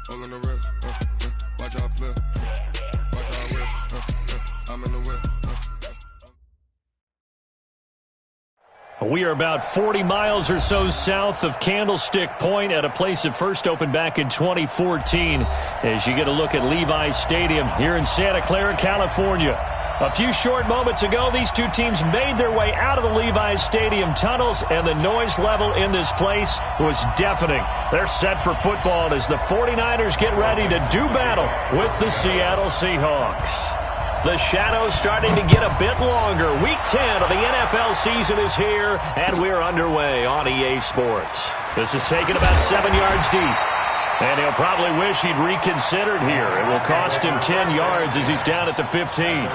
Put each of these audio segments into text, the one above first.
All on the wrist, watch out flip, watch out whip, I'm in the whip. We are about 40 miles or so south of Candlestick Point at a place that first opened back in 2014 as you get a look at Levi's Stadium here in Santa Clara, California. A few short moments ago, these two teams made their way out of the Levi's Stadium tunnels, and the noise level in this place was deafening. They're set for football as the 49ers get ready to do battle with the Seattle Seahawks. The shadow's starting to get a bit longer. Week 10 of the NFL season is here, and we're underway on EA Sports. This is taken about 7 yards deep, and he'll probably wish he'd reconsidered here. It will cost him 10 yards as he's down at the 15.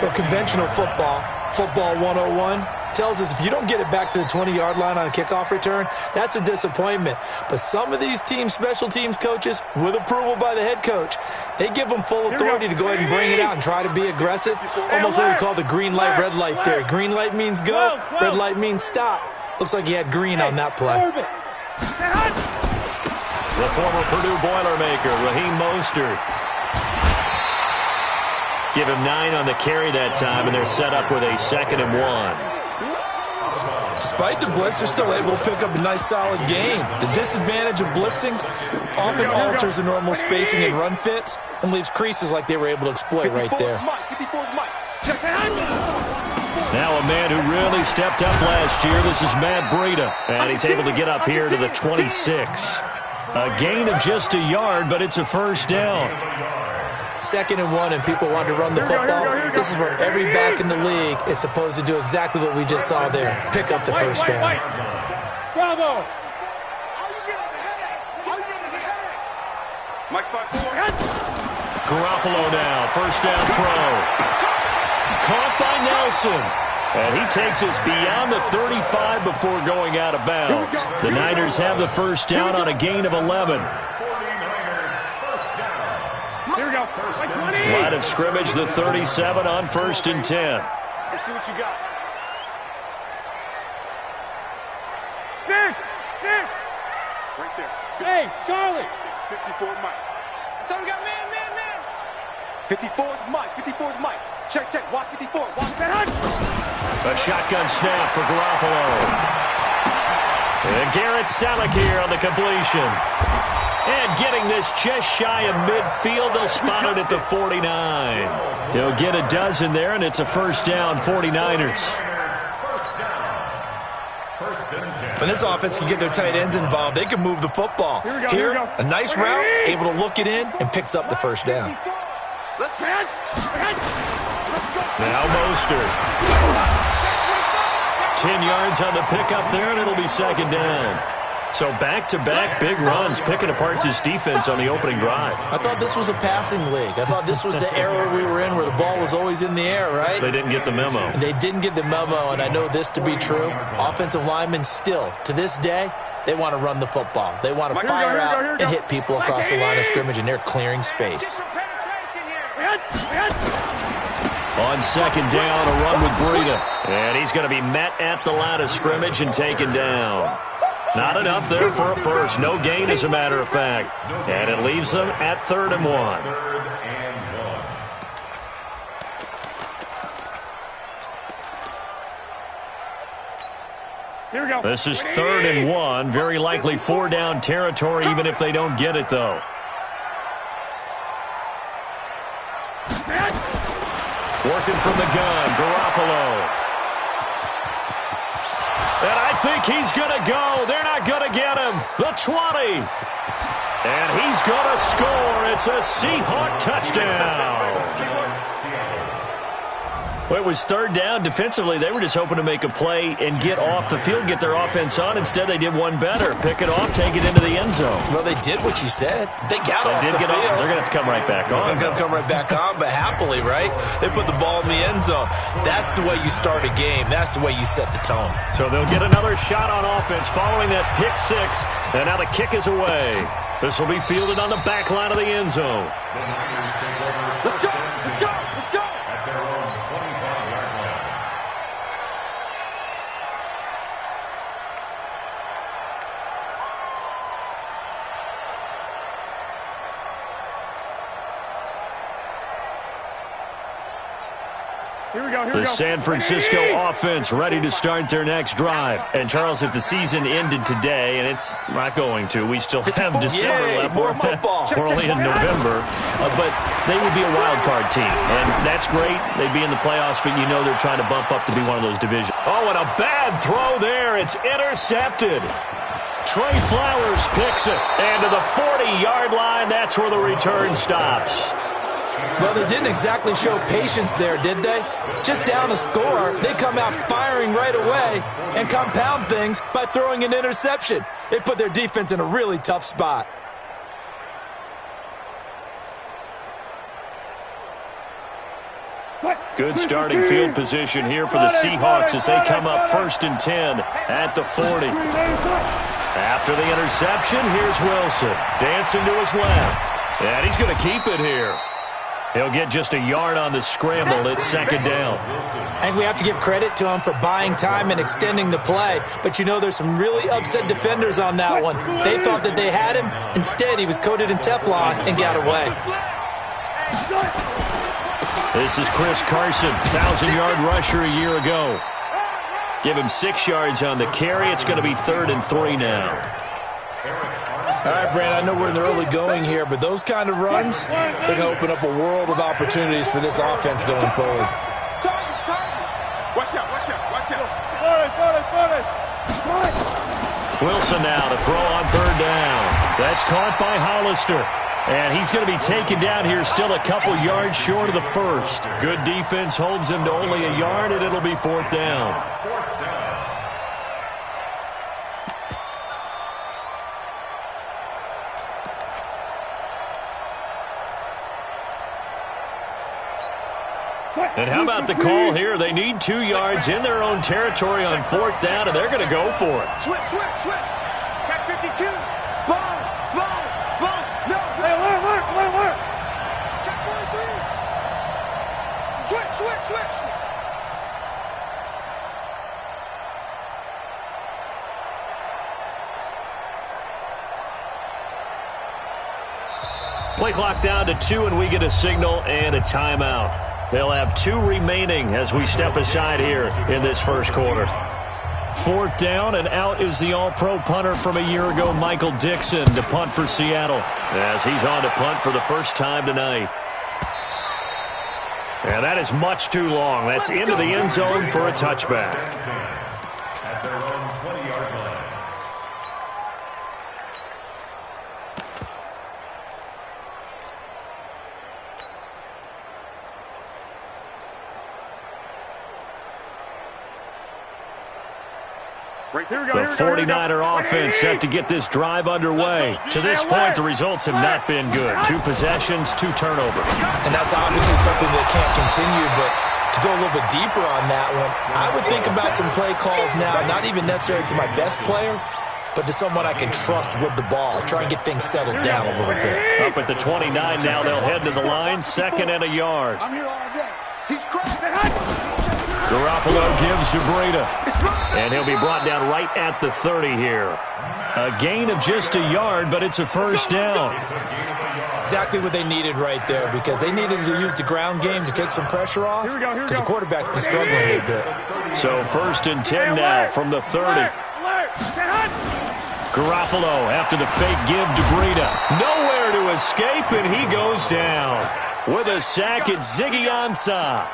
Well, conventional football 101, tells us if you don't get it back to the 20-yard line on a kickoff return, that's a disappointment. But some of these special teams coaches, with approval by the head coach, they give them full authority to go ahead and bring it out and try to be aggressive. Almost what we call the green light, red light theory. Green light means go, red light means stop. Looks like he had green on that play. The former Purdue Boilermaker, Raheem Mostert. Give him 9 on the carry that time, and they're set up with a 2nd and 1. Despite the blitz, they're still able to pick up a nice, solid gain. The disadvantage of blitzing often alters the normal spacing and run fits and leaves creases like they were able to exploit right there. Now a man who really stepped up last year. This is Matt Breida, and he's able to get up here to the 26. A gain of just a yard, but it's a first down. 2nd and 1, and people want to run the football. This is where every back in the league is supposed to do exactly what we just saw there. Pick up the first down. Bravo. Garoppolo now, first down throw. Caught by Nelson. And he takes us beyond the 35 before going out of bounds. The Niners have the first down on a gain of 11. Here we go. Line of scrimmage, the 37 on 1st and 10. Let's see what you got. Six. Right there. Hey, Charlie. 54 Mike. Someone got man. 54 is Mike. Check. Watch 54. Watch that. A shotgun snap for Garoppolo. And Garrett Selleck here on the completion. And getting this just shy of midfield, they'll spot it at the 49. He'll get a dozen there, and it's a first down, 49ers. When this offense can get their tight ends involved, they can move the football. Here, a nice route, able to look it in, and picks up the first down. Let's go. Now Mostert. 10 yards on the pickup there, and it'll be 2nd down. So back-to-back big runs, picking apart this defense on the opening drive. I thought this was a passing league. I thought this was the era we were in where the ball was always in the air, right? They didn't get the memo. And they didn't get the memo, and I know this to be true. Offensive linemen still, to this day, they want to run the football. They want to fire out and hit people across the line of scrimmage, and they're clearing space. On 2nd down, a run with Breida. And he's going to be met at the line of scrimmage and taken down. Not enough there for a first. No gain, as a matter of fact. And it leaves them at 3rd and 1. Here we go. This is 3rd and 1. Very likely 4-down territory, even if they don't get it, though. Working from the gun, Garoppolo. And I think he's going to go. They're not going to get him. The 20. And he's going to score. It's a Seahawk touchdown. Well, it was 3rd down. Defensively, they were just hoping to make a play and get off the field, get their offense on. Instead, they did one better. Pick it off, take it into the end zone. Well, they did what you said. They got off the field. They're going to have to come right back on. They're going to come right back on, but happily, right? They put the ball in the end zone. That's the way you start a game. That's the way you set the tone. So they'll get another shot on offense following that pick 6. And now the kick is away. This will be fielded on the back line of the end zone. Let's go. The San Francisco offense ready to start their next drive. And, Charles, if the season ended today, and it's not going to, we still have December left. More football. We're only in November. But they would be a wild card team. And that's great. They'd be in the playoffs, but you know they're trying to bump up to be one of those divisions. Oh, and a bad throw there. It's intercepted. Trey Flowers picks it. And to the 40-yard line, that's where the return stops. Well, they didn't exactly show patience there, did they? Just down a score, they come out firing right away and compound things by throwing an interception. They put their defense in a really tough spot. Good starting field position here for the Seahawks as they come up 1st and 10 at the 40. After the interception, here's Wilson. Dancing to his left. And he's going to keep it here. He'll get just a yard on the scramble. It's 2nd down. I think we have to give credit to him for buying time and extending the play. But, you know, there's some really upset defenders on that one. They thought that they had him. Instead, he was coated in Teflon and got away. This is Chris Carson, 1,000-yard rusher a year ago. Give him 6 yards on the carry. It's going to be 3rd and 3 now. All right, Brand, I know we're in the early going here, but those kind of runs, they're going to open up a world of opportunities for this offense going forward. Watch out, watch out, watch out. Wilson now to throw on 3rd down. That's caught by Hollister. And he's going to be taken down here still a couple yards short of the first. Good defense holds him to only a yard, and it'll be 4th down. And how about the call here? They need 2 yards in their own territory on 4th down, and they're going to go for it. Switch. Check 52. Spawn. No. Alert. Check 43. Switch. Play clock down to 2, and we get a signal and a timeout. They'll have 2 remaining as we step aside here in this first quarter. 4th down, and out is the all-pro punter from a year ago, Michael Dixon, to punt for Seattle, as he's on to punt for the first time tonight. And that is much too long. That's into the end zone for a touchback. At their own 20-yard line. The 49er offense set to get this drive underway. To this point, the results have not been good. 2 possessions, 2 turnovers. And that's obviously something that can't continue, but to go a little bit deeper on that one, I would think about some play calls now, not even necessarily to my best player, but to someone I can trust with the ball. Try and get things settled down a little bit. Up at the 29 now, they'll head to the line, 2nd and a yard. I'm here all day. He's cracked. Garoppolo gives to Breida. And he'll be brought down right at the 30 here. A gain of just a yard, but it's a 1st down. Exactly what they needed right there, because they needed to use the ground game to take some pressure off, because the quarterback's been struggling a little bit. So 1st and 10 now from the 30. Garoppolo after the fake give to Breida. Nowhere to escape, and he goes down. With a sack, it's Ziggy Ansah.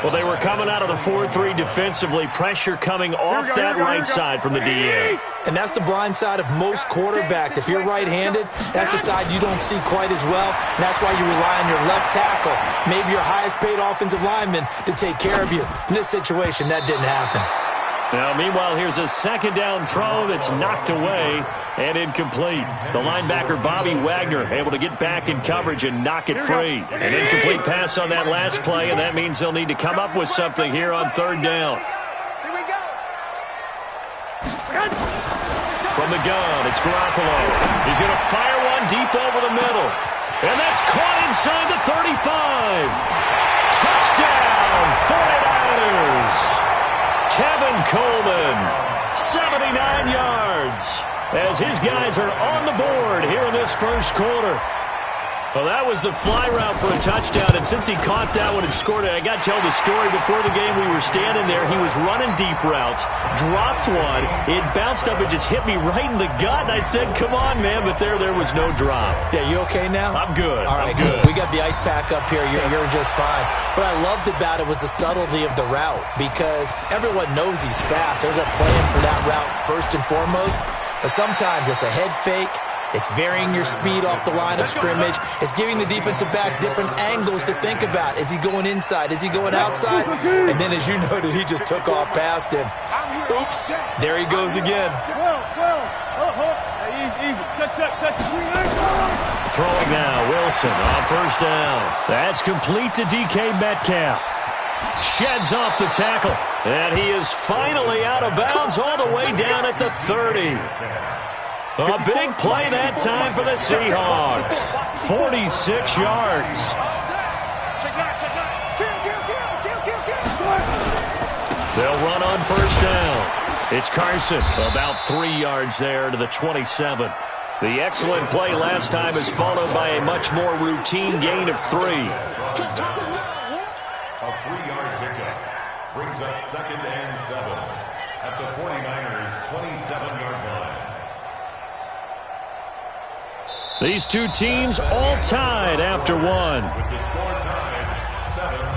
Well, they were coming out of the 4-3 defensively. Pressure coming off that right side from the DN. And that's the blind side of most quarterbacks. If you're right-handed, that's the side you don't see quite as well. And that's why you rely on your left tackle, maybe your highest-paid offensive lineman, to take care of you. In this situation, that didn't happen. Now, meanwhile, here's a 2nd down throw that's knocked away and incomplete. The linebacker, Bobby Wagner, able to get back in coverage and knock it free. An incomplete pass on that last play, and that means they'll need to come up with something here on 3rd down. Here we go. From the gun, it's Garoppolo. He's going to fire one deep over the middle. And that's caught inside the 35. Touchdown, 49ers. Tevin Coleman, 79 yards, as his guys are on the board here in this first quarter. Well, that was the fly route for a touchdown, and since he caught that one and scored it, I got to tell the story. Before the game, we were standing there. He was running deep routes, dropped one. It bounced up and just hit me right in the gut, and I said, come on, man, but there was no drop. Yeah, you okay now? I'm good. All right, I'm good. We got the ice pack up here. You're just fine. What I loved about it was the subtlety of the route, because everyone knows he's fast. They're playing for that route first and foremost, but sometimes it's a head fake. It's varying your speed off the line of scrimmage. It's giving the defensive back different angles to think about. Is he going inside? Is he going outside? And then, as you noted, he just took off past him. Oops. There he goes again. Throwing now, Wilson on first down. That's complete to DK Metcalf. Sheds off the tackle. And he is finally out of bounds all the way down at the 30. A big play that time for the Seahawks. 46 yards. They'll run on first down. It's Carson, about 3 yards there to the 27. The excellent play last time is followed by a much more routine gain of 3. A 3-yard pickup brings up 2nd and 7 at the 49ers' 27-yard line. These two teams all tied after one. With the score tied 7-7.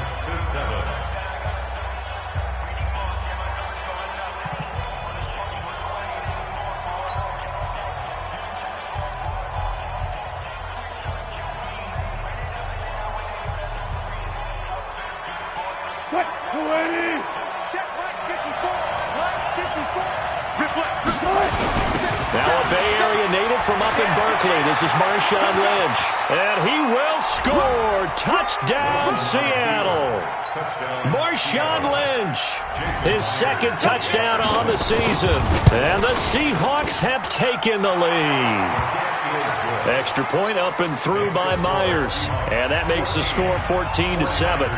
What? 280. Check right 54. Right 54. Rip left. Rip left. Now a Bay Area native from up in Berkeley. This is Marshawn Lynch. And he will score. Touchdown, Seattle. Marshawn Lynch. His second touchdown on the season. And the Seahawks have taken the lead. Extra point up and through by Myers. And that makes the score 14-7.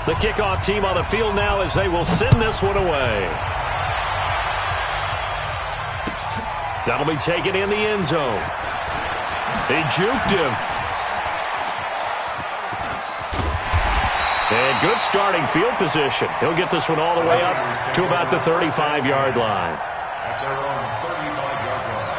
The kickoff team on the field now as they will send this one away. That'll be taken in the end zone. He juked him. And good starting field position. He'll get this one all the way up to about the 35-yard line. At their own 35-yard line.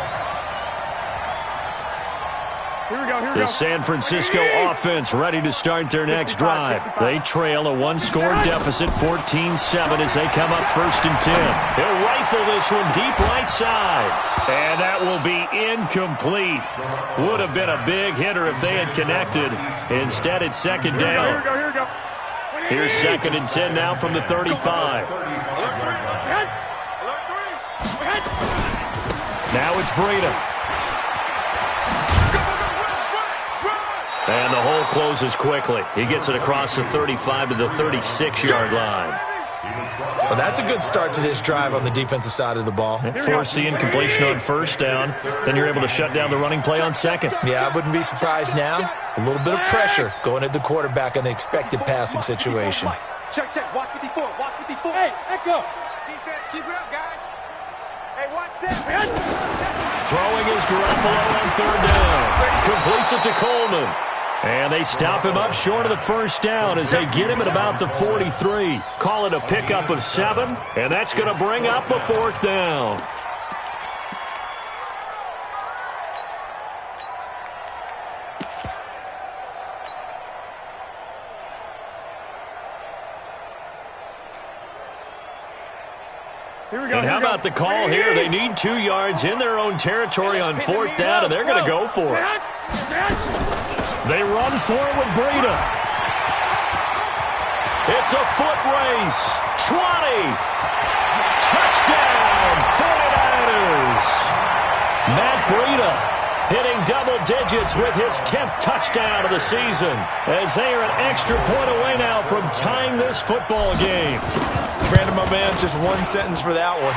Here we go. The San Francisco offense ready to start their next drive. They trail a one-score deficit, 14-7, as they come up 1st and 10. He'll rifle this one deep right side. And that will be incomplete. Would have been a big hitter if they had connected. Instead, it's 2nd down. Here we go. Here's 2nd and 10 now from the 35. Now it's Breida. And the hole closes quickly. He gets it across the 35 to the 36-yard line. Well, that's a good start to this drive on the defensive side of the ball. Force the incompletion on first down. Then you're able to shut down the running play on second. Yeah, I wouldn't be surprised now. A little bit of pressure going at the quarterback in an expected passing situation. Check. Watch 54. Watch 54. Hey, echo. Defense, keep it up, guys. Hey, watch set. Throwing is Garoppolo on 3rd down. Completes it to Coleman. And they stop him up short of the first down as they get him at about the 43. Call it a pickup of 7, and that's going to bring up a 4th down. And how about the call here? They need 2 yards in their own territory on 4th down, and they're going to go for it. They run for it with Breida. It's a foot race. 20. Touchdown, 49ers. Matt Breida hitting double digits with his 10th touchdown of the season as they are an extra point away now from tying this football game. Brandon, my man, just one sentence for that one.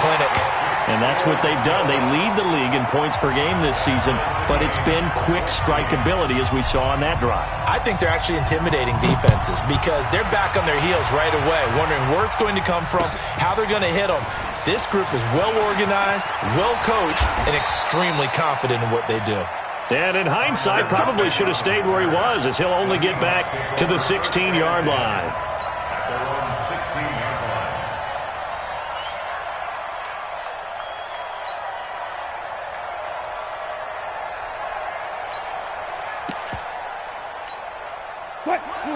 Clinic. And that's what they've done. They lead the league in points per game this season, but it's been quick strikeability as we saw on that drive. I think they're actually intimidating defenses because they're back on their heels right away, wondering where it's going to come from, how they're going to hit them. This group is well organized, well coached, and extremely confident in what they do. And in hindsight, probably should have stayed where he was, as he'll only get back to the 16-yard line. Their own 16-yard line.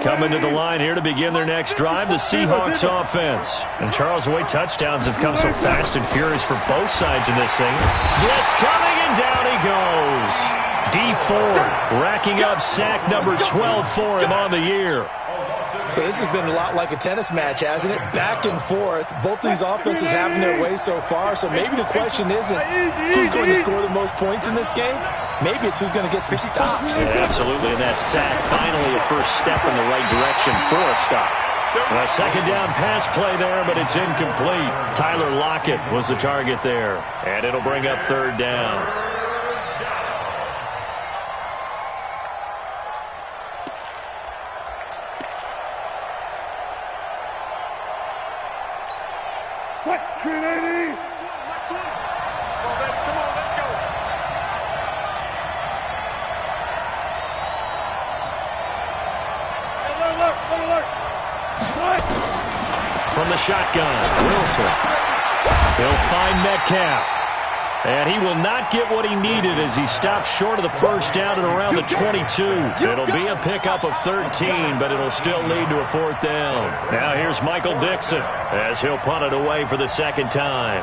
Coming to the line here to begin their next drive, the Seahawks offense. And Charles, the way touchdowns have come so fast and furious for both sides in this thing. Blitz coming, and down he goes. D Ford racking up sack number 12 for him on the year. So this has been a lot like a tennis match, hasn't it? Back and forth. Both these offenses having their way so far. So maybe the question isn't who's going to score the most points in this game. Maybe it's who's going to get some stops. Yeah, absolutely. And that sack finally a first step in the right direction for a stop. A second down pass play there, but it's incomplete. Tyler Lockett was the target there. And it'll bring up third down. From the shotgun, Wilson. He'll find Metcalf. And he will not get what he needed as he stops short of the first down at around the 22. It'll be a pickup of 13, but it'll still lead to a fourth down. Now here's Michael Dixon as he'll punt it away for the second time.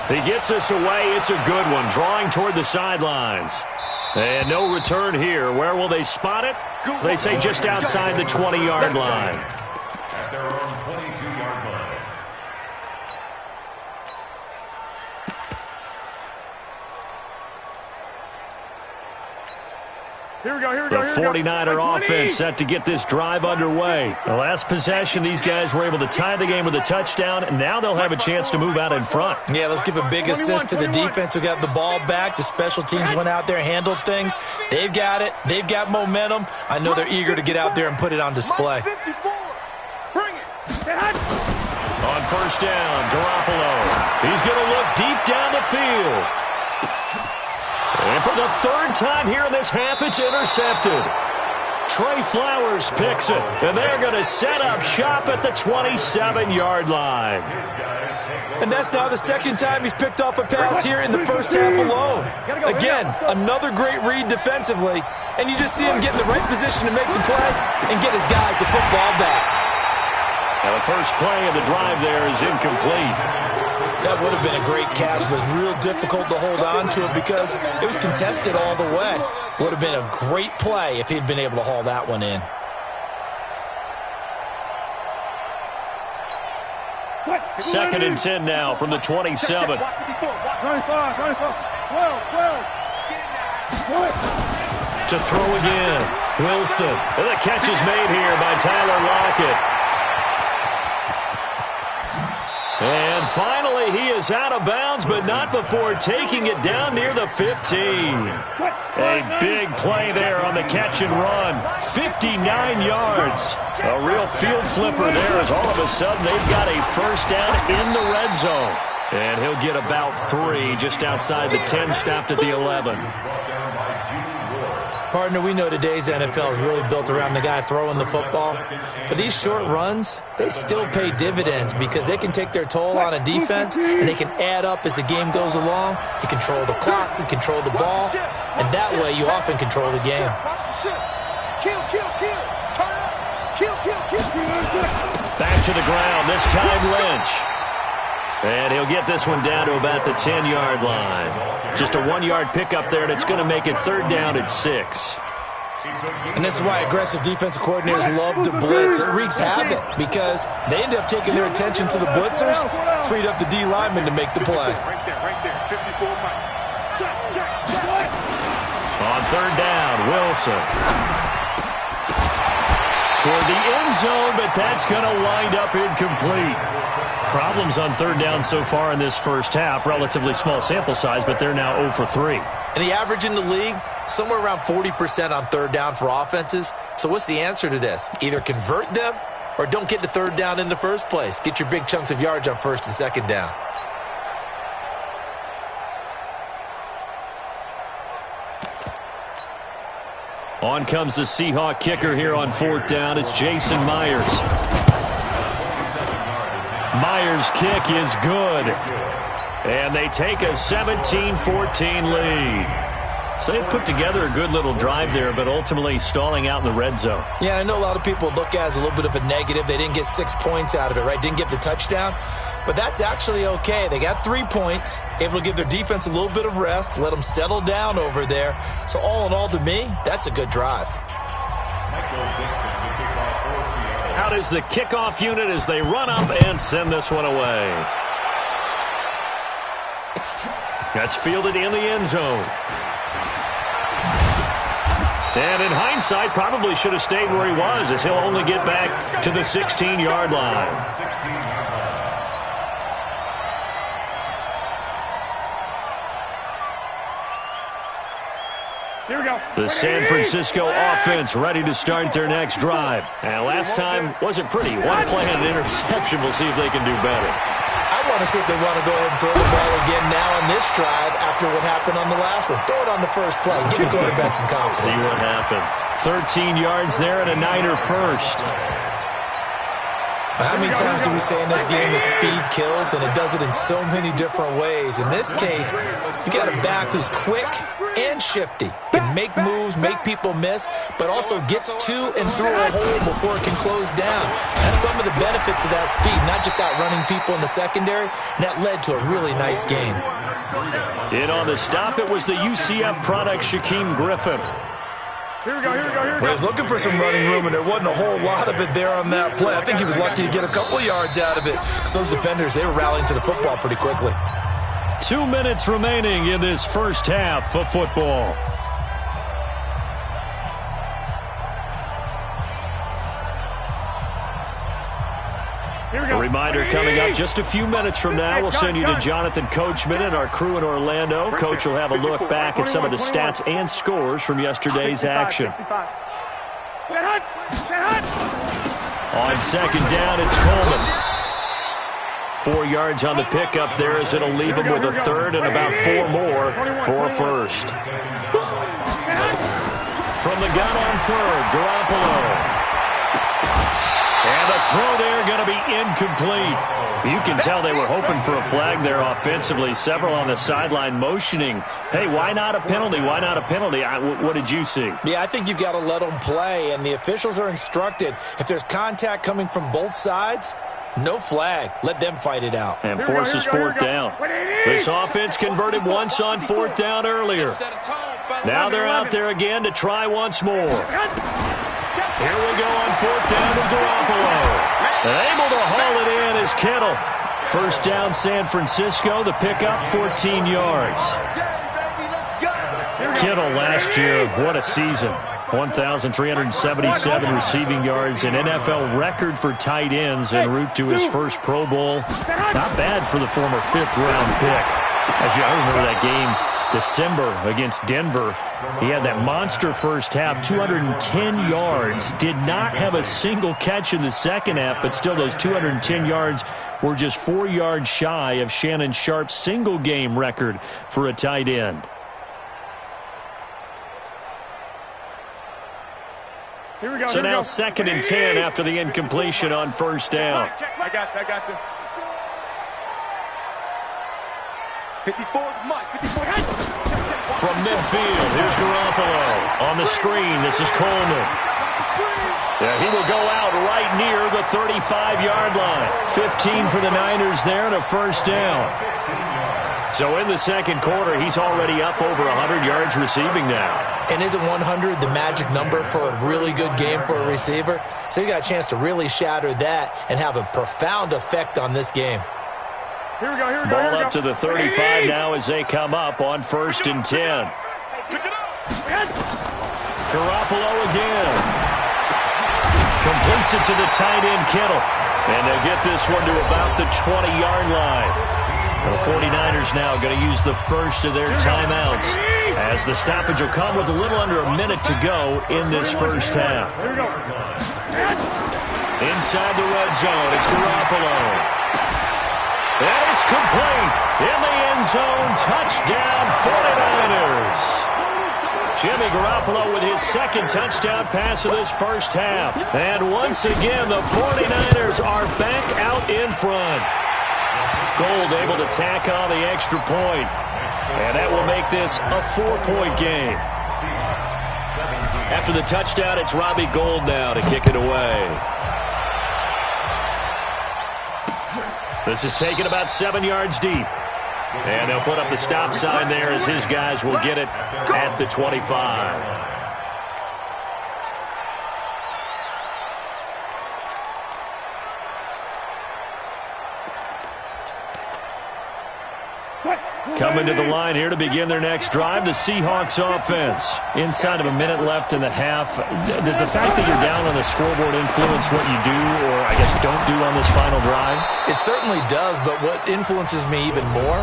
He gets this away. It's a good one, drawing toward the sidelines. And no return here. Where will they spot it? They say just outside the 20-yard line. At their own 22-yard line. Here we go, here we The go, here we go. 49er offense set to get this drive underway. The last possession, these guys were able to tie the game with a touchdown, and now they'll have a chance to move out in front. Yeah, let's give a big assist to the defense who got the ball back. The special teams went out there, handled things. They've got it. They've got momentum. I know they're eager to get out there and put it on display. Bring it. On first down, Garoppolo. He's going to look deep down the field. And for the third time here in this half, it's intercepted. Trey Flowers picks it, and they're going to set up shop at the 27-yard line. And that's now the second time he's picked off a pass here in the first half alone. Again, another great read defensively, and you just see him get in the right position to make the play and get his guys the football back. Now the first play of the drive there is incomplete. That would have been a great catch, but it was real difficult to hold on to it because it was contested all the way. Would have been a great play if he'd been able to haul that one in. Second and 10 now from the 27. 25, 12. To throw again, Wilson. And the catch is made here by Tyler Lockett. And finally, he is out of bounds, but not before taking it down near the 15. A big play there on the catch and run. 59 yards. A real field flipper there as all of a sudden they've got a first down in the red zone. And he'll get about 3 just outside the 10, stopped at the 11. Partner, we know today's NFL is really built around the guy throwing the football. But these short runs, they still pay dividends because they can take their toll on a defense and they can add up as the game goes along. You control the clock, you control the ball, and that way you often control the game. Kill, kill, kill. Turn up. Kill, kill, kill. Back to the ground, this time Lynch. And he'll get this one down to about the 10-yard line. Just a 1-yard pickup there, and it's going to make it third down at 6. And this is why aggressive defensive coordinators love to blitz. It wreaks havoc because they end up taking their attention to the blitzers, freed up the D lineman to make the play. Right there. 54 miles. Check. On third down, Wilson. Toward the end zone, but that's going to wind up incomplete. Problems on third down so far in this first half. Relatively small sample size, but they're now 0 for 3. And the average in the league, somewhere around 40% on third down for offenses. So what's the answer to this? Either convert them or don't get to third down in the first place. Get your big chunks of yards on first and second down. On comes the Seahawk kicker here on 4th down. It's Jason Myers. Myers' kick is good. And they take a 17-14 lead. So they put together a good little drive there, but ultimately stalling out in the red zone. Yeah, I know a lot of people look at it as a little bit of a negative. They didn't get 6 points out of it, right? Didn't get the touchdown. But that's actually okay. They got 3 points, able to give their defense a little bit of rest, let them settle down over there. So all in all, to me, that's a good drive. Out is the kickoff unit as they run up and send this one away. That's fielded in the end zone. And in hindsight, probably should have stayed where he was, as he'll only get back to the 16-yard line. Here we go. The San Francisco offense ready to start their next drive. And last time wasn't pretty. One play and an interception. We'll see if they can do better. I want to see if they want to go ahead and throw the ball again now on this drive after what happened on the last one. Throw it on the first play. Give the quarterback some confidence. See what happens. 13 yards there and a Niner first. How many times do we say in this game that speed kills, and it does it in so many different ways? In this case, you got a back who's quick and shifty, can make moves, make people miss, but also gets to and through a hole before it can close down. That's some of the benefits of that speed, not just outrunning people in the secondary, and that led to a really nice game. In on the stop, it was the UCF product, Shaquem Griffin. Here we go, here we go, here we go. Well, he was looking for some running room, and there wasn't a whole lot of it there on that play. I think he was lucky to get a couple of yards out of it, because those defenders, they were rallying to the football pretty quickly. 2 minutes remaining in this first half of football. A reminder coming up just a few minutes from now. We'll send you to Jonathan Coachman and our crew in Orlando. Coach will have a look back at some of the stats and scores from yesterday's action. On second down, it's Coleman. 4 yards on the pickup there as it'll leave him with a third and about 4 more for a first. From the gun on third, Garoppolo. And the throw there going to be incomplete. You can tell they were hoping for a flag there offensively. Several on the sideline motioning, hey, why not a penalty? Why not a penalty? What did you see? Yeah, I think you've got to let them play, and the officials are instructed. If there's contact coming from both sides, no flag. Let them fight it out. And forces 4th down. This offense converted once on 4th down earlier. Now they're out there again to try once more. Here we go on 4th down to Garoppolo. And able to haul it in is Kittle. First down San Francisco. The pickup, 14 yards. Kittle last year, what a season. 1,377 receiving yards, an NFL record for tight ends en route to his first Pro Bowl. Not bad for the former 5th-round pick. As you remember that game, December against Denver. He had that monster first half, 210 yards. Did not have a single catch in the second half, but still those 210 yards were just 4 yards shy of Shannon Sharp's single-game record for a tight end. Here we go, So now 2nd and 10 after the incompletion on first down. I got you. 54, Mike, 54. From midfield, here's Garoppolo. On the screen, this is Coleman. Yeah, he will go out right near the 35-yard line. 15 for the Niners there and a first down. So in the second quarter, he's already up over 100 yards receiving now. And isn't 100 the magic number for a really good game for a receiver? So he got a chance to really shatter that and have a profound effect on this game. Here we go, here we go. Ball up to the 35 now as they come up on 1st and 10. Garoppolo again. Completes it to the tight end, Kittle. And they'll get this one to about the 20-yard line. The 49ers now going to use the first of their timeouts as the stoppage will come with a little under a minute to go in this first half. Inside the red zone, it's Garoppolo. And it's complete. In the end zone, touchdown 49ers. Jimmy Garoppolo with his second touchdown pass of this first half. And once again, the 49ers are back out in front. Gold able to tack on the extra point. And that will make this a 4-point game. After the touchdown, it's Robbie Gould now to kick it away. This is taken about 7 yards deep. And they'll put up the stop sign there as his guys will get it at the 25. Coming to the line here to begin their next drive, the Seahawks offense. Inside of a minute left in the half, does the fact that you're down on the scoreboard influence what you do, or I guess don't do on this final drive? It certainly does, but what influences me even more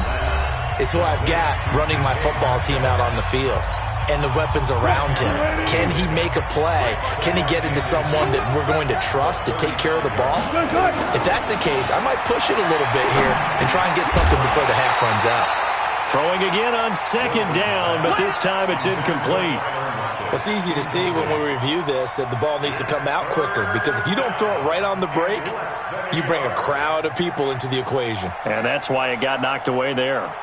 is who I've got running my football team out on the field and the weapons around him. Can he make a play? Can he get into someone that we're going to trust to take care of the ball? If that's the case, I might push it a little bit here and try and get something before the half runs out. Throwing again on second down, but this time it's incomplete. It's easy to see when we review this that the ball needs to come out quicker, because if you don't throw it right on the break, you bring a crowd of people into the equation. And that's why it got knocked away there.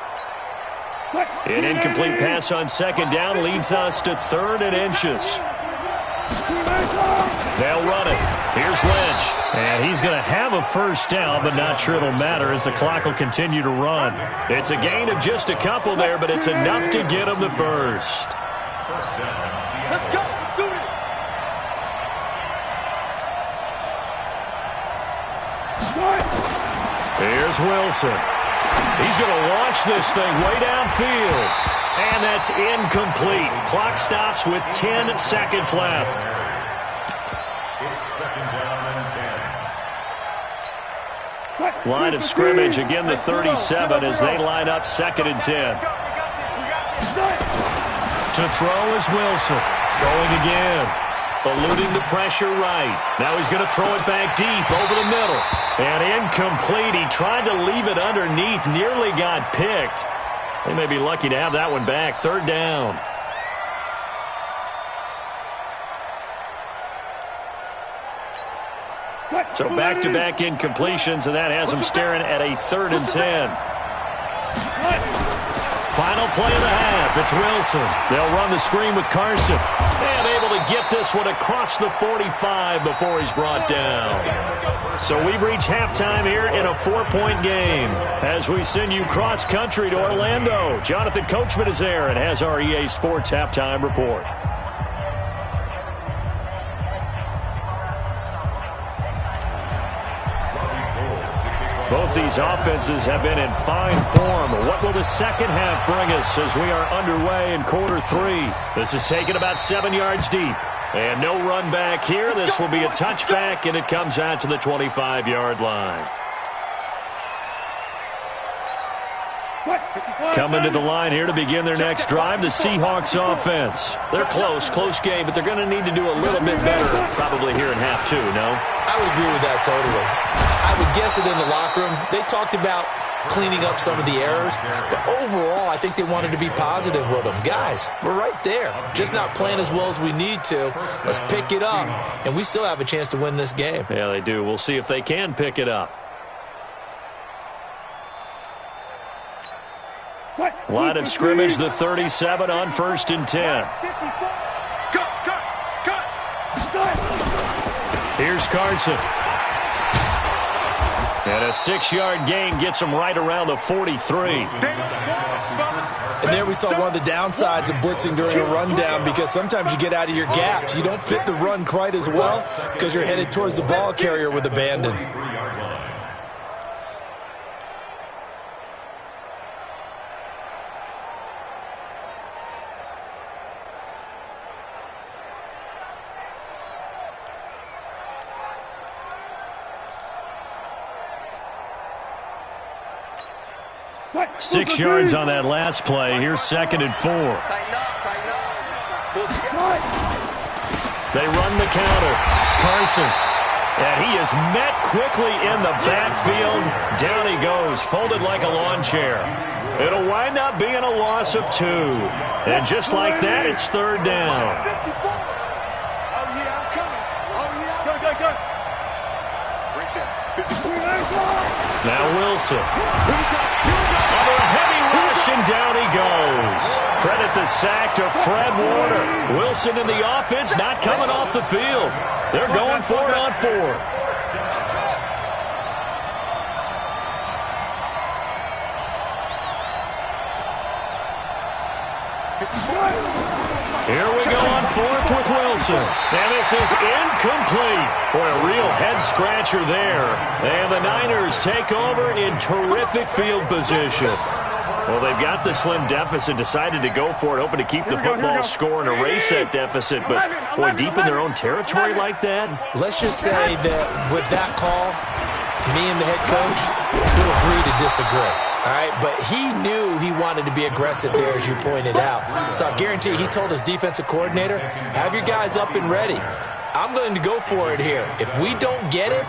An incomplete pass on second down leads us to 3rd and inches. They'll run it. Here's Lynch. And he's going to have a first down, but not sure it'll matter as the clock will continue to run. It's a gain of just a couple there, but it's enough to get him the first. Let's go. Do it. Here's Wilson. He's going to launch this thing way downfield. And that's incomplete. Clock stops with 10 seconds left. It's 2nd down and 10. Line of scrimmage, again the 37 as they line up 2nd and 10. To throw is Wilson. Throwing again. Eluding the pressure right. Now he's going to throw it back deep over the middle. And incomplete. He tried to leave it underneath. Nearly got picked. They may be lucky to have that one back. 3rd down. So back-to-back incompletions, and that has them staring at a 3rd and 10. Final play of the half. It's Wilson. They'll run the screen with Carson. And able to get this one across the 45 before he's brought down. So we've reached halftime here in a 4-point game. As we send you cross-country to Orlando, Jonathan Coachman is there and has our EA Sports halftime report. Both these offenses have been in fine form. What will the second half bring us as we are underway in quarter 3? This is taken about 7 yards deep. And no run back here. This will be a touchback, and it comes out to the 25-yard line. Coming to the line here to begin their next drive, the Seahawks offense. They're close game, but they're going to need to do a little bit better probably here in half 2, no? I would agree with that totally. I would guess it in the locker room. They talked about cleaning up some of the errors, but overall, I think they wanted to be positive with them. Guys, we're right there. Just not playing as well as we need to. Let's pick it up, and we still have a chance to win this game. Yeah, they do. We'll see if they can pick it up. Line of scrimmage, the 37 on 1st and 10. Here's Carson. And a 6-yard gain gets him right around the 43. And there we saw one of the downsides of blitzing during a rundown, because sometimes you get out of your gaps. You don't fit the run quite as well because you're headed towards the ball carrier with abandon. Six yards on that last play. Here's 2nd and 4. They run the counter. Carson. And he is met quickly in the backfield. Down he goes, folded like a lawn chair. It'll wind up being a loss of 2. And just like that, it's third down. Now Wilson. Under a heavy rush, and down he goes. Credit the sack to Fred Warner. Wilson in the offense not coming off the field. They're going for it on 4th. Here we go on 4th with Wilson. And this is incomplete. Boy, a real head-scratcher there. And the Niners take over in terrific field position. Well, they've got the slim deficit, decided to go for it, hoping to keep the football score and erase that deficit. But, boy, deep in their own territory like that. Let's just say that with that call, me and the head coach will agree to disagree. All right, but he knew he wanted to be aggressive there, as you pointed out. So I guarantee he told his defensive coordinator, have your guys up and ready. I'm going to go for it here. If we don't get it,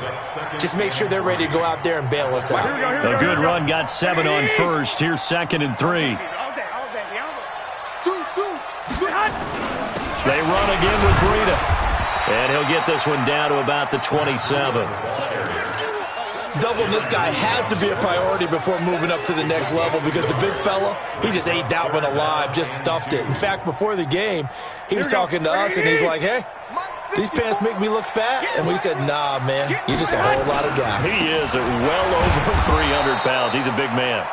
just make sure they're ready to go out there and bail us out. A good run, got 7 on first. Here's 2nd and 3. They run again with Breida. And he'll get this one down to about the 27. Doubling this guy has to be a priority before moving up to the next level, because the big fella, he just ate that one alive, just stuffed it. In fact, before the game, he was talking to us, and he's like, hey, these pants make me look fat? And we said, nah, man, you're just a whole lot of guy. He is well over 300 pounds. He's a big man.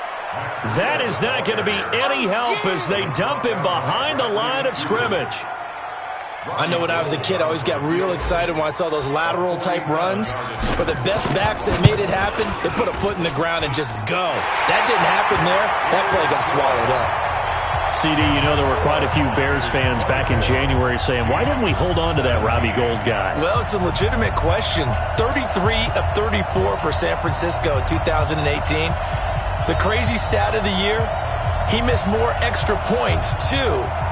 That is not going to be any help as they dump him behind the line of scrimmage. I know when I was a kid, I always got real excited when I saw those lateral-type runs. But the best backs that made it happen, they put a foot in the ground and just go. That didn't happen there. That play got swallowed up. CD, you know there were quite a few Bears fans back in January saying, why didn't we hold on to that Robbie Gould guy? Well, it's a legitimate question. 33 of 34 for San Francisco in 2018. The crazy stat of the year, he missed more extra points, 2,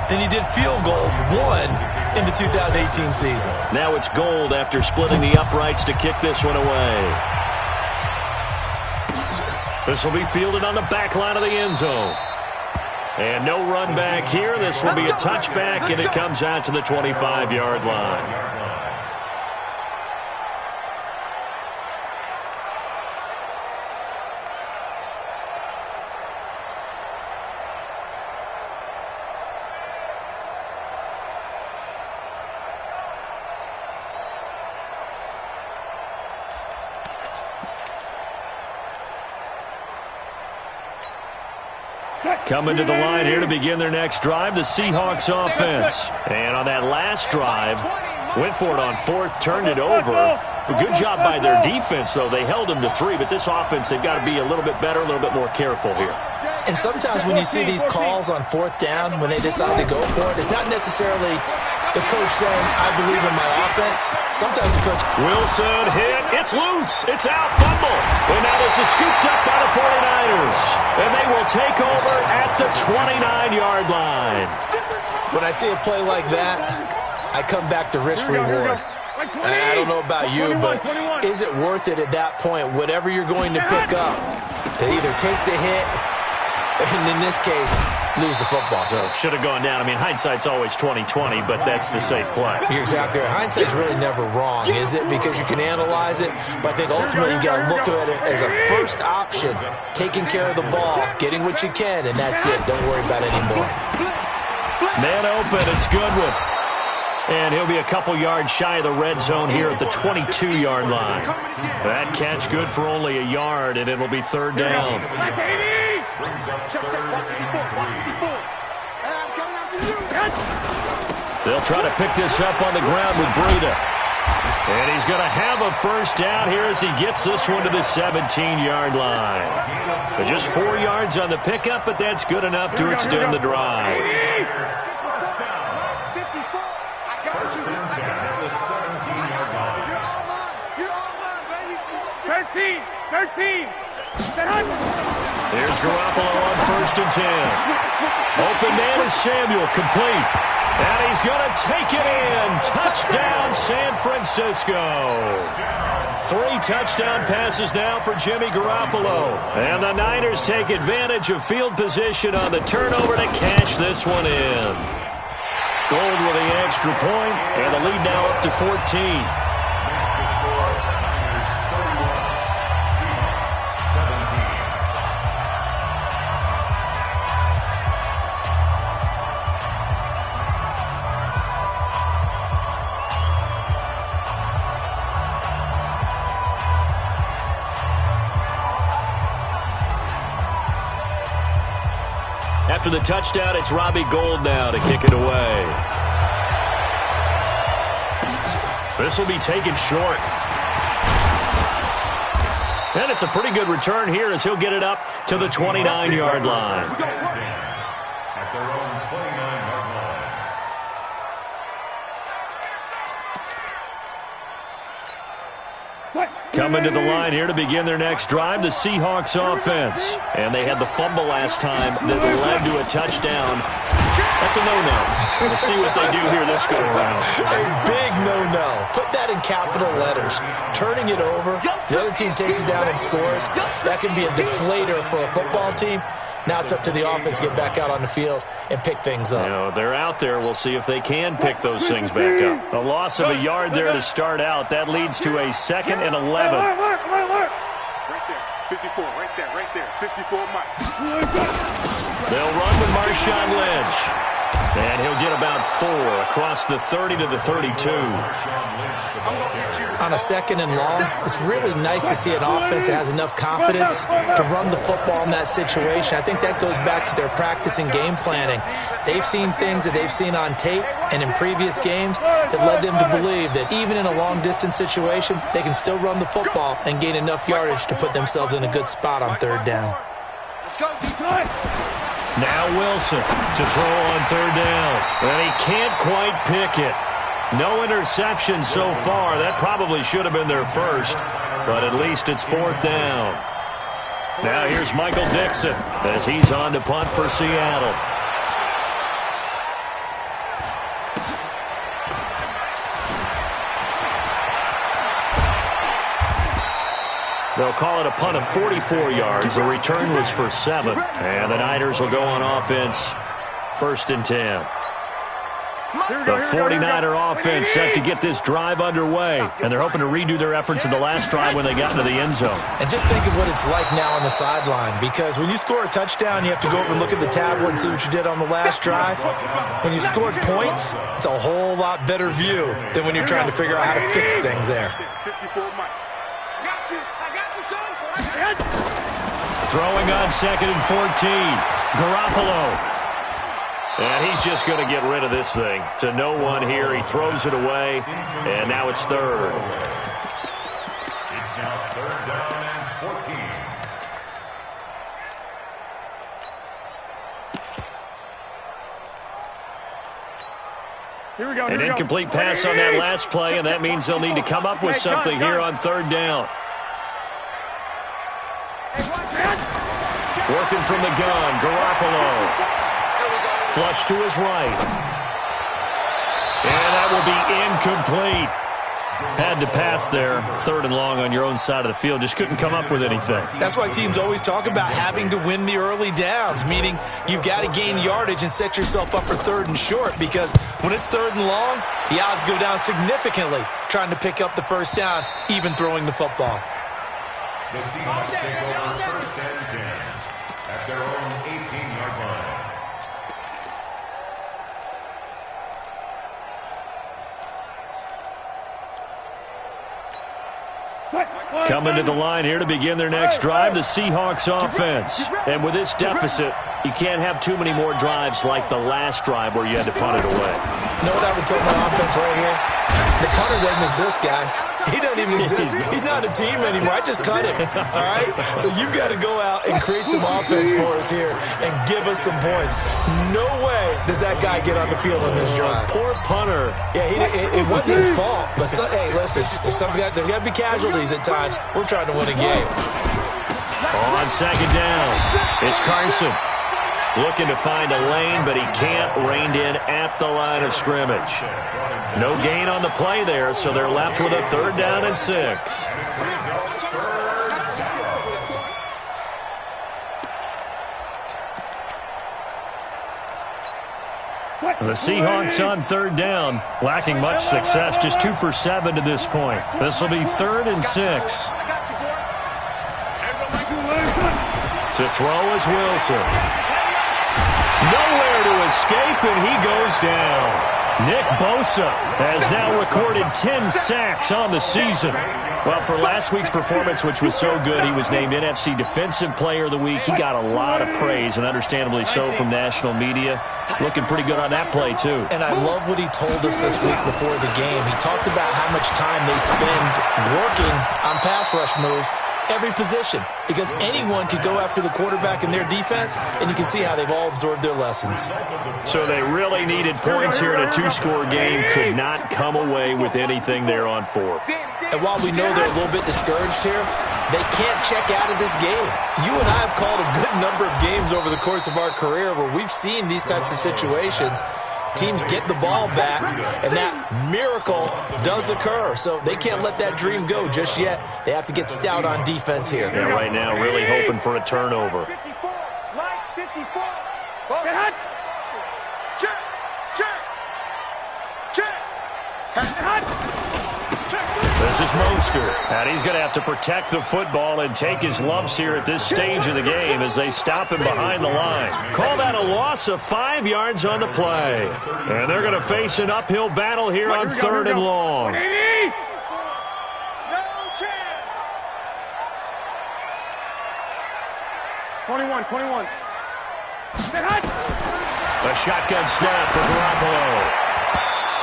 than he did field goals, 1, in the 2018 season. Now it's Gould after splitting the uprights to kick this one away. This will be fielded on the back line of the end zone. And no run back here. This will be a touchback, and it comes out to the 25-yard line. Coming to the line here to begin their next drive, the Seahawks offense. And on that last drive, went for it on 4th, turned it over. A good job by their defense, though. They held them to 3, but this offense, they've got to be a little bit better, a little bit more careful here. And sometimes when you see these calls on 4th down, when they decide to go for it, it's not necessarily the coach saying, I believe in my offense. Sometimes the coach... Wilson hit. It's loose. It's out. Fumble. And now this is scooped up by the 49ers. And they will take over at the 29-yard line. When I see a play like that, I come back to risk-reward. I don't know about you, but is it worth it at that point, whatever you're going to pick up, to either take the hit, and in this case, lose the football? So should have gone down. I mean, hindsight's always 20/20, but that's the safe play. You're exactly right. Hindsight's really never wrong, is it? Because you can analyze it, but I think ultimately you got to look at it as a first option, taking care of the ball, getting what you can, and that's it. Don't worry about it anymore. Man open. It's Goodwin. And he'll be a couple yards shy of the red zone here at the 22-yard line. That catch good for only a yard, and it'll be 3rd down. They'll try to pick this up on the ground with Breida. And he's going to have a first down here as he gets this one to the 17-yard line. But just 4 yards on the pickup, but that's good enough to extend the drive. 13. Here's Garoppolo on 1st and 10. Open man is Samuel, complete. And he's going to take it in. Touchdown, San Francisco. 3 touchdown passes now for Jimmy Garoppolo. And the Niners take advantage of field position on the turnover to cash this one in. Gold with the extra point, and the lead now up to 14. After the touchdown, it's Robbie Gould now to kick it away. This will be taken short. And it's a pretty good return here as he'll get it up to the 29-yard line. At their own 29-yard line. Coming to the line here to begin their next drive, the Seahawks offense. And they had the fumble last time that led to a touchdown. That's a no-no. We'll see what they do here this go-around. A big no-no. Put that in capital letters. Turning it over, the other team takes it down and scores. That can be a deflator for a football team. Now it's up to the offense to get back out on the field and pick things up. You know, they're out there. We'll see if they can pick those things back up. A loss of a yard there to start out. That leads to a 2nd and 11. Right there, 54, right there, 54 Mike. They'll run with Marshawn Lynch. And he'll get about 4 across the 30 to the 32. On a 2nd and long, it's really nice to see an offense that has enough confidence to run the football in that situation. I think that goes back to their practice and game planning. They've seen things that they've seen on tape and in previous games that led them to believe that even in a long-distance situation, they can still run the football and gain enough yardage to put themselves in a good spot on 3rd down. Let's go. Now Wilson to throw on 3rd down. And he can't quite pick it. No interception so far. That probably should have been their first, but at least it's 4th down. Now here's Michael Dixon as he's on to punt for Seattle. They'll call it a punt of 44 yards. The return was for 7. And the Niners will go on offense, 1st and 10. The 49er offense set to get this drive underway. And they're hoping to redo their efforts in the last drive when they got into the end zone. And just think of what it's like now on the sideline. Because when you score a touchdown, you have to go over and look at the tablet and see what you did on the last drive. When you scored points, it's a whole lot better view than when you're trying to figure out how to fix things there. 54 Mike. Throwing on 2nd and 14. Garoppolo. And he's just going to get rid of this thing. To no one here. He throws it away. And now it's 3rd. It's now 3rd down and 14. Here we go. An incomplete pass on that last play, and that means they'll need to come up with something here on 3rd down. Working from the gun, Garoppolo. Flush to his right. And that will be incomplete. Had to pass there, 3rd and long on your own side of the field. Just couldn't come up with anything. That's why teams always talk about having to win the early downs, meaning you've got to gain yardage and set yourself up for 3rd and short, because when it's 3rd and long, the odds go down significantly trying to pick up the 1st down, even throwing the football. The Seahawks take over 1st and 10 at their own 18-yard line. Coming to the line here to begin their next drive, the Seahawks offense. And with this deficit, you can't have too many more drives like the last drive where you had to punt it away. You know what I would tell my offense right here? The punter doesn't exist, guys. He doesn't even exist. He's not a team anymore. I just cut him, all right? So you've got to go out and create some offense for us here and give us some points. No way does that guy get on the field on this drive. Poor punter. Yeah, it wasn't his fault. But, hey, listen, there's got to be casualties at times. We're trying to win a game. On 2nd down, it's Carson. Looking to find a lane, but he can't. Reined in at the line of scrimmage. No gain on the play there, so they're left with a 3rd down and 6. The Seahawks on 3rd down, lacking much success, just 2 for 7 to this point. This will be 3rd and 6. To throw is Wilson. Nowhere to escape, and he goes down. Nick Bosa has now recorded 10 sacks on the season. Well, for last week's performance, which was so good, he was named NFC Defensive Player of the Week. He got a lot of praise, and understandably so, from national media. Looking pretty good on that play, too. And I love what he told us this week before the game. He talked about how much time they spend working on pass rush moves, every position, because anyone could go after the quarterback in their defense, and you can see how they've all absorbed their lessons. So they really needed points here in a 2-score game, could not come away with anything there on 4th. And while we know they're a little bit discouraged here, they can't check out of this game. You and I have called a good number of games over the course of our career where we've seen these types of situations. Teams get the ball back, and that miracle does occur. So they can't let that dream go just yet. They have to get stout on defense here. Yeah, right now really hoping for a turnover. 54, line 54. Get hot. Check, check, check. Hot. This is Mostert, and he's going to have to protect the football and take his lumps here at this stage of the game as they stop him behind the line. Call that a loss of 5 yards on the play. And they're going to face an uphill battle here on 3rd and long. No chance. 21. A shotgun snap for Garoppolo.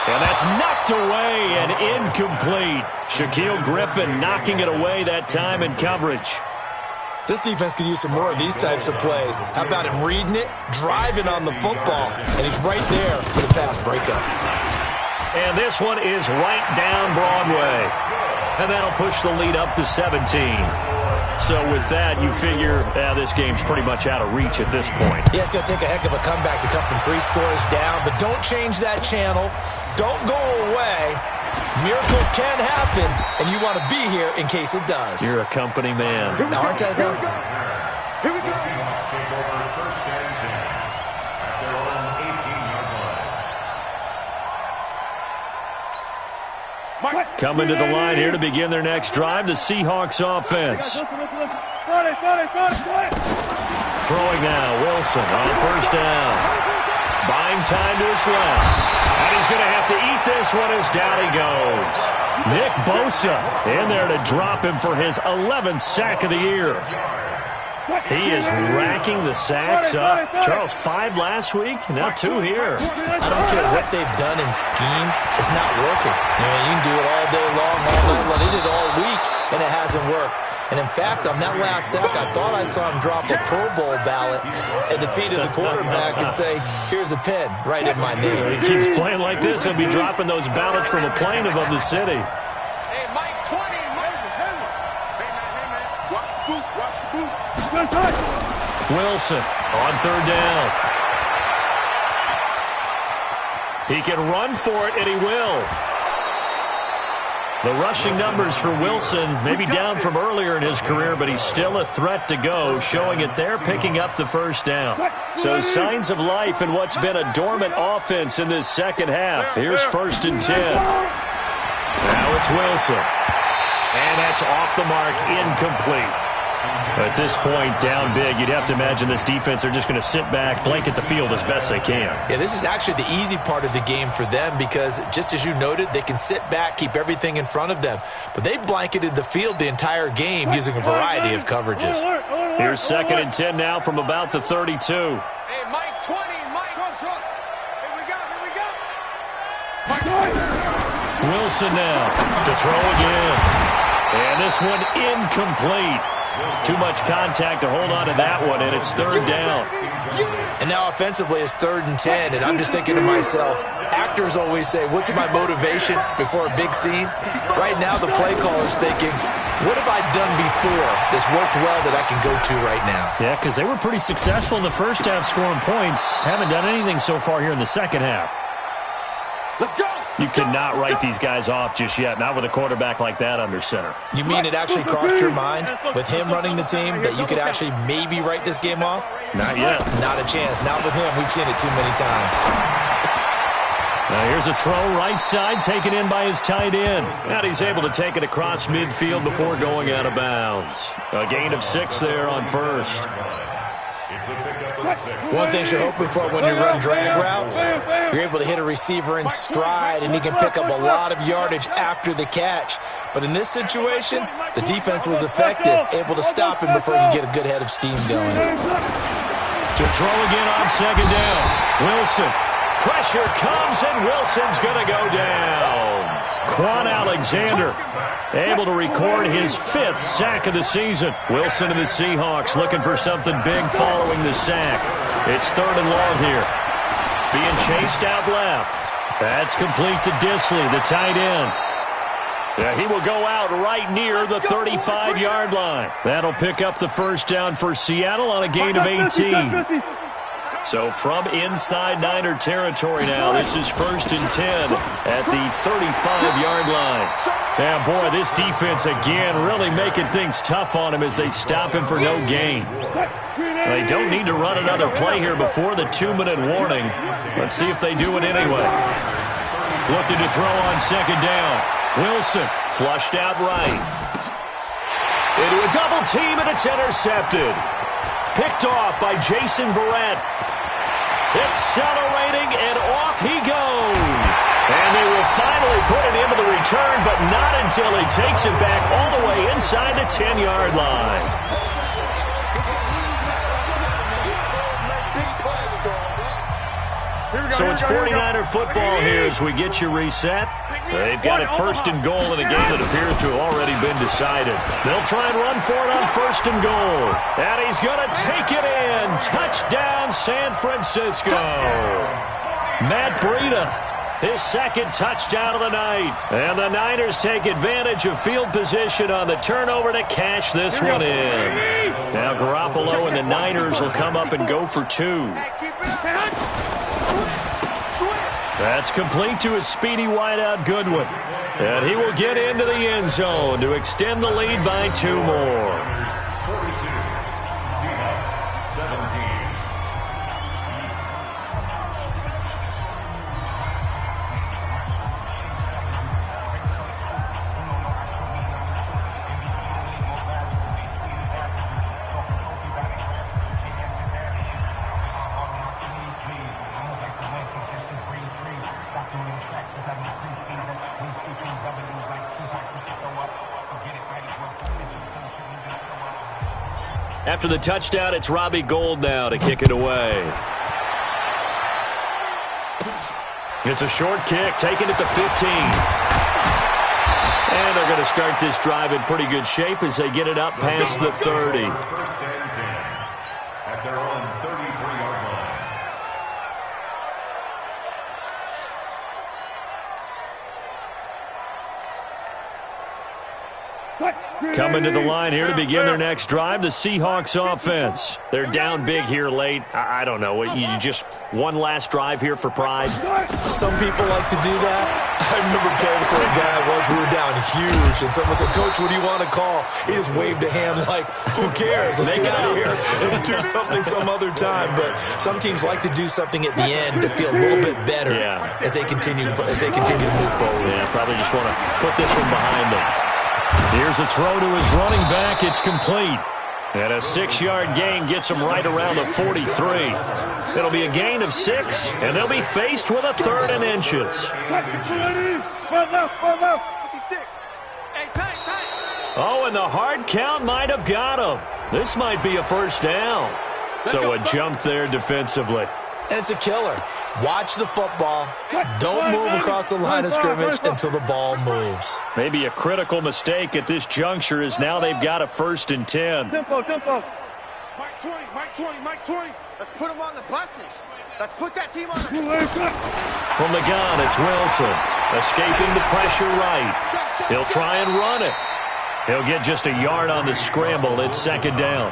And that's knocked away and incomplete. Shaquille Griffin knocking it away that time in coverage. This defense could use some more of these types of plays. How about him reading it, driving on the football, and he's right there for the pass breakup. And this one is right down Broadway. And that'll push the lead up to 17. So with that, you figure this game's pretty much out of reach at this point. Yeah, it's going to take a heck of a comeback to come from 3 scores down, but don't change that channel. Don't go away. Miracles can happen, and you want to be here in case it does. You're a company man. Now, aren't I, though? Here we go. The Seahawks take over 1st and 10 at their own 18-yard line. Coming to the line here to begin their next drive, the Seahawks offense. Throwing now, Wilson on 1st down. Buying time to his left. And he's going to have to eat this one as down he goes. Nick Bosa in there to drop him for his 11th sack of the year. He is racking the sacks up. Charles, 5 last week, now 2 here. I don't care what they've done in scheme. It's not working. You can do it all day long, all night long. They did it all week, and it hasn't worked. And, in fact, on that last sack, I thought I saw him drop a Pro Bowl ballot at the feet of the quarterback and say, here's a pin right in my name. He keeps playing like this. He'll be dropping those ballots from a plane above the city. Hey, Mike, 20. Hey, man. Watch the boot. Watch the boot. Wilson on 3rd down. He can run for it, and he will. The rushing numbers for Wilson maybe down from earlier in his career, but he's still a threat to go, showing it there, picking up the 1st down. So signs of life in what's been a dormant offense in this second half. Here's 1st and 10. Now it's Wilson. And that's off the mark, incomplete. At this point, down big, you'd have to imagine this defense are just going to sit back, blanket the field as best they can. Yeah, this is actually the easy part of the game for them because, just as you noted, they can sit back, keep everything in front of them. But they blanketed the field the entire game using a variety of coverages. Here's 2nd and 10 now from about the 32. Hey, Mike, 20. Mike, here we go. Wilson now to throw again. And this one incomplete. Too much contact to hold on to that one, and it's 3rd down. And now offensively it's 3rd and 10, and I'm just thinking to myself, actors always say, what's my motivation before a big scene? Right now the play caller's thinking, What have I done before that's worked well that I can go to right now? Yeah, because they were pretty successful in the first half scoring points. Haven't done anything so far here in the second half. Let's go. You cannot write these guys off just yet, not with a quarterback like that under center. You mean it actually crossed your mind with him running the team that you could actually maybe write this game off? Not yet. Not a chance. Not with him. We've seen it too many times. Now here's a throw right side, taken in by his tight end. And he's able to take it across midfield before going out of bounds. A gain of 6 there on first. One thing you're hoping for when you run drag routes, you're able to hit a receiver in stride, and he can pick up a lot of yardage after the catch. But in this situation, the defense was effective, able to stop him before he could get a good head of steam going. To throw again on second down. Wilson. Pressure comes, and Wilson's going to go down. Quan Alexander able to record his 5th sack of the season. Wilson and the Seahawks looking for something big following the sack. It's 3rd and long here. Being chased out left. That's complete to Disley, the tight end. Yeah, he will go out right near the 35-yard line. That'll pick up the first down for Seattle on a gain of 18. So from inside Niner territory now, this is 1st and 10 at the 35-yard line. Yeah, boy, this defense again really making things tough on him as they stop him for no gain. They don't need to run another play here before the 2-minute warning. Let's see if they do it anyway. Looking to throw on second down. Wilson flushed out right. Into a double team, and it's intercepted. Picked off by Jason Verrett. Accelerating, and off he goes. And they will finally put it into the return, but not until he takes it back all the way inside the 10-yard line. So it's 49er football here as we get you reset. They've got it 1st and goal in a game that appears to have already been decided. They'll try and run for it on 1st and goal. And he's going to take it in. Touchdown, San Francisco. Matt Breida, his 2nd touchdown of the night. And the Niners take advantage of field position on the turnover to cash this one in. Now Garoppolo and the Niners will come up and go for 2. That's complete to his speedy wideout Goodwin. And he will get into the end zone to extend the lead by 2 more. 46, Seahawks 17. After the touchdown, it's Robbie Gould now to kick it away. It's a short kick, taking it to 15. And they're going to start this drive in pretty good shape as they get it up past the 30. 1st and 10 at their own 33-yard line. Coming to the line here to begin their next drive, the Seahawks offense. They're down big here late. I don't know. You just one last drive here for pride? Some people like to do that. I remember playing for a guy once. We were down huge, and someone said, "Coach, what do you want to call?" He just waved a hand like, "Who cares? Let's get out of here and do something some other time." But some teams like to do something at the end to feel a little bit better as they continue to move forward. Yeah, probably just want to put this one behind them. Here's a throw to his running back. It's complete. And a 6-yard gain gets him right around the 43. It'll be a gain of 6, and they'll be faced with a 3rd and inches. Oh, and the hard count might have got him. This might be a 1st down. So a jump there defensively. And it's a killer. Watch the football. Don't move across the line of scrimmage until the ball moves. Maybe a critical mistake at this juncture is now they've got a 1st and 10. Tempo. Mike 20, Mike 20. Let's put them on the buses. Let's put that team on the... From the gun, it's Wilson. Escaping the pressure right. He'll try and run it. He'll get just a yard on the scramble. It's second down.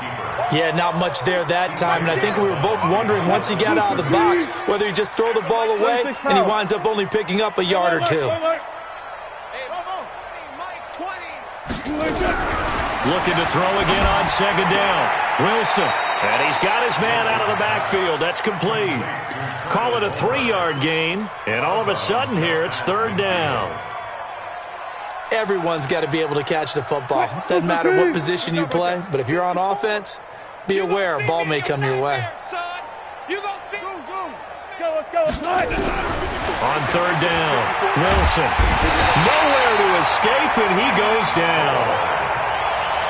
Yeah, not much there that time, and I think we were both wondering once he got out of the box whether he just throw the ball away and he winds up only picking up a yard or two. Looking to throw again on second down. Wilson, and he's got his man out of the backfield. That's complete. Call it a 3-yard gain, and all of a sudden here it's third down. Everyone's got to be able to catch the football. Doesn't matter what position you play, but if you're on offense, be aware a ball may come your way. On third down, Wilson. Nowhere to escape, and he goes down.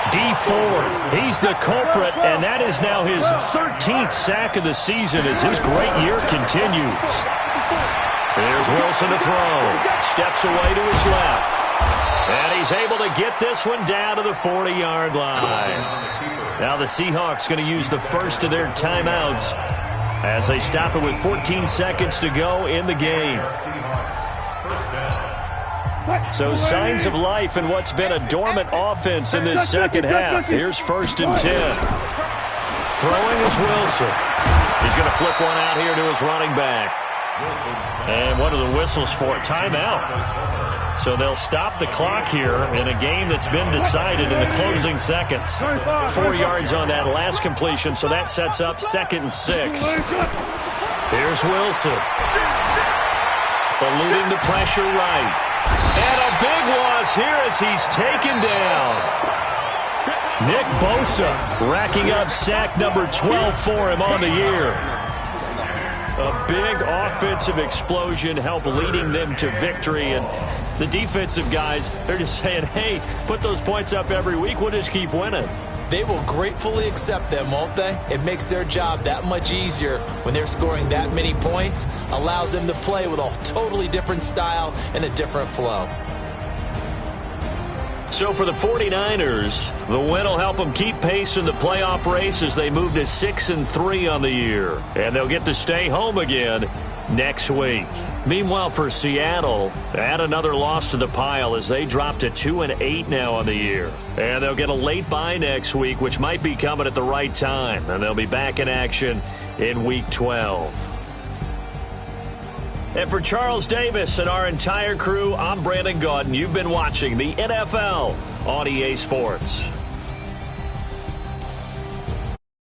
D4, he's the culprit, and that is now his 13th sack of the season as his great year continues. There's Wilson to throw. Steps away to his left. And he's able to get this one down to the 40-yard line. Now the Seahawks going to use the first of their timeouts as they stop it with 14 seconds to go in the game. So signs of life in what's been a dormant offense in this second half. Here's first and 10. Throwing is Wilson. He's going to flip one out here to his running back. And what are the whistles for? Timeout. So they'll stop the clock here in a game that's been decided in the closing seconds. 4 yards on that last completion, so that sets up 2nd and 6. Here's Wilson. Eluding the pressure right. And a big loss here as he's taken down. Nick Bosa racking up sack number 12 for him on the year. A big offensive explosion helped leading them to victory. And the defensive guys, they're just saying, hey, put those points up every week. We'll just keep winning. They will gratefully accept them, won't they? It makes their job that much easier when they're scoring that many points. Allows them to play with a totally different style and a different flow. So for the 49ers, the win will help them keep pace in the playoff race as they move to 6-3 on the year. And they'll get to stay home again next week. Meanwhile, for Seattle, add another loss to the pile as they drop to 2-8 now on the year. And they'll get a late bye next week, which might be coming at the right time. And they'll be back in action in Week 12. And for Charles Davis and our entire crew, I'm Brandon Gaudin. You've been watching the NFL on EA Sports.